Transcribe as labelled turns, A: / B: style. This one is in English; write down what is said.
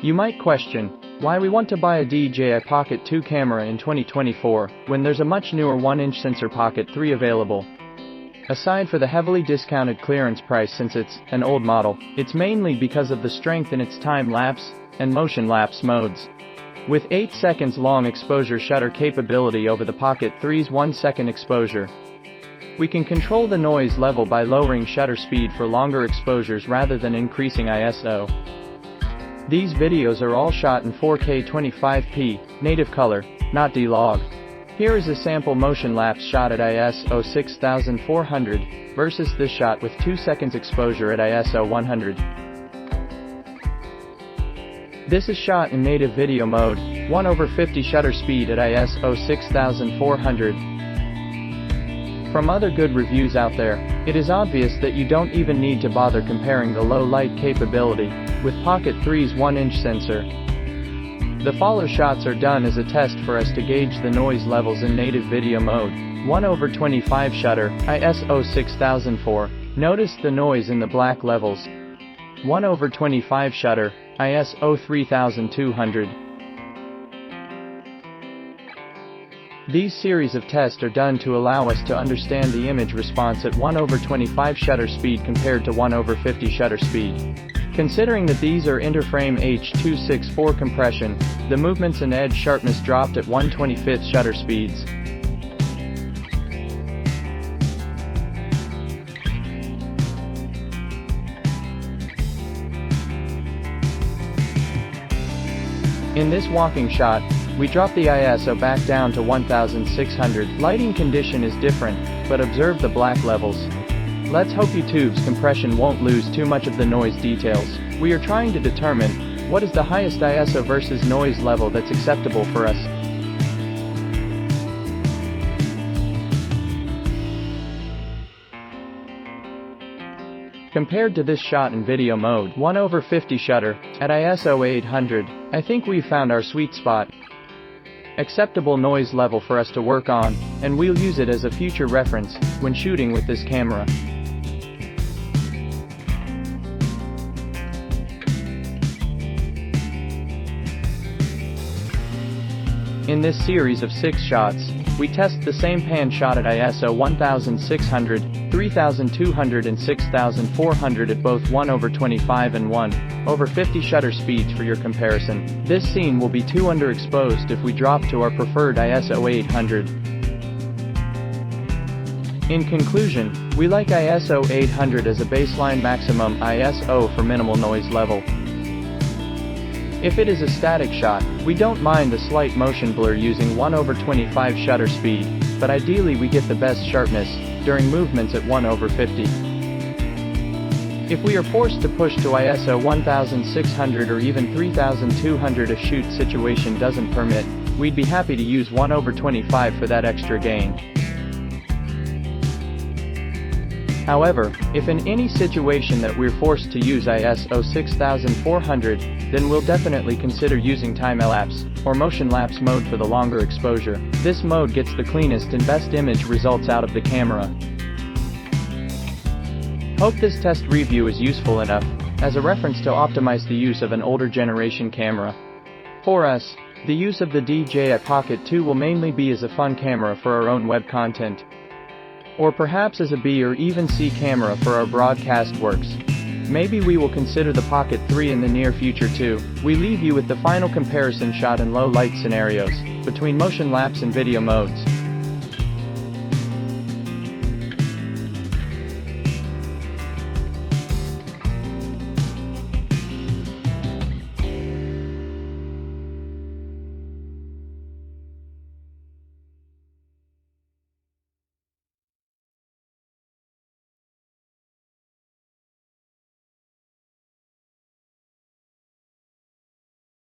A: You might question why we want to buy a DJI Pocket 2 camera in 2024 when there's a much newer 1-inch sensor Pocket 3 available. Aside for the heavily discounted clearance price since it's an old model, it's mainly because of the strength in its time-lapse and motion-lapse modes. With 8 seconds long exposure shutter capability over the Pocket 3's 1-second exposure, we can control the noise level by lowering shutter speed for longer exposures rather than increasing ISO. These videos are all shot in 4K 25p, native color, not D-Log. Here is a sample motion lapse shot at ISO 6400 versus this shot with 2 seconds exposure at ISO 100. This is shot in native video mode, 1/50 shutter speed at ISO 6400. From other good reviews out there, it is obvious that you don't even need to bother comparing the low light capability with Pocket 3's 1-inch sensor. The follow shots are done as a test for us to gauge the noise levels in native video mode, 1/25 shutter, ISO 6004. Notice the noise in the black levels. 1/25 shutter, ISO 3200. These series of tests are done to allow us to understand the image response at 1/25 shutter speed compared to 1/50 shutter speed. Considering that these are interframe H.264 compression, the movements and edge sharpness dropped at 1/25 shutter speeds. In this walking shot, we drop the ISO back down to 1600. Lighting condition is different, but observe the black levels. Let's hope YouTube's compression won't lose too much of the noise details. We are trying to determine what is the highest ISO versus noise level that's acceptable for us. Compared to this shot in video mode, 1/50 shutter, at ISO 800, I think we've found our sweet spot. Acceptable noise level for us to work on, and we'll use it as a future reference when shooting with this camera. In this series of 6 shots, we test the same pan shot at ISO 1600, 3200 and 6400 at both 1/25 and 1/50 shutter speeds for your comparison. This scene will be too underexposed if we drop to our preferred ISO 800. In conclusion, we like ISO 800 as a baseline maximum ISO for minimal noise level. If it is a static shot, we don't mind the slight motion blur using 1/25 shutter speed, but ideally we get the best sharpness during movements at 1/50. If we are forced to push to ISO 1600 or even 3200 if shoot situation doesn't permit, we'd be happy to use 1/25 for that extra gain. However, if in any situation that we're forced to use ISO 6400, then we'll definitely consider using time-lapse or motion-lapse mode for the longer exposure. This mode gets the cleanest and best image results out of the camera. Hope this test review is useful enough as a reference to optimize the use of an older generation camera. For us, the use of the DJI Pocket 2 will mainly be as a fun camera for our own web content, or perhaps as a B or even C camera for our broadcast works. Maybe we will consider the Pocket 3 in the near future too. We leave you with the final comparison shot in low light scenarios between motion lapse and video modes.